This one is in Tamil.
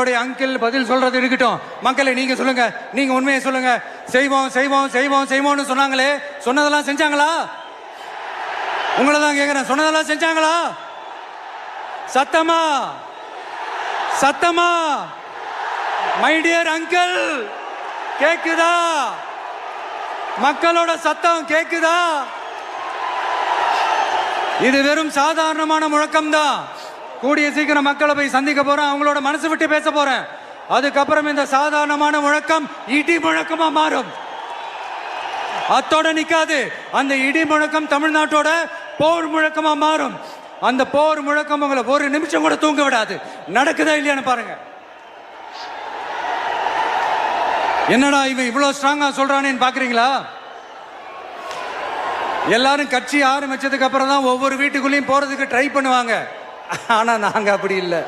அங்கிள் பதில் சொல்றது இருக்கட்டும். மக்களை நீங்க சொல்லுங்க, நீங்க உண்மையை சொல்லுங்க. செய்வோம் செய்வோம் செய்வோம் செய்வோம்னு சொன்னாங்களே, சொன்னதெல்லாம் செஞ்சாங்களா? உங்களை தான் கேட்கிறேன், சொன்னதெல்லாம் செஞ்சாங்களா? சத்தமா சத்தமா மை டியர் அங்கிள், கேக்குதா? மக்களோட சத்தம் கேக்குதா? இது வெறும் சாதாரணமான முழக்கம் தான். கூடிய சீக்கிரம் மக்களை போய் சந்திக்க போறேன், அவங்களோட மனசு விட்டு பேச போறேன். அதுக்கப்புறம் இந்த சாதாரணமான முழக்கம் இடி முழக்கமா மாறும். அத்தோட நிக்காது, அந்த இடி முழக்கம் தமிழ்நாட்டோட போர் முழக்கமா மாறும். அந்த போர் முழக்கம் உங்களை ஒரு நிமிஷம் கூட தூங்க விடாது. நடக்குதா இல்லையான்னு பாருங்க. என்னடா இவன் இவ்வளவு ஸ்ட்ராங்கா சொல்றானேன்னு பாக்குறீங்களா? எல்லாரும் கட்சி ஆரம்பிச்சதுக்கு அப்புறம் தான் ஒவ்வொரு வீட்டுக்குள்ளேயும் போறதுக்கு ட்ரை பண்ணுவாங்க. ஆனா நாங்க அப்படி இல்லை.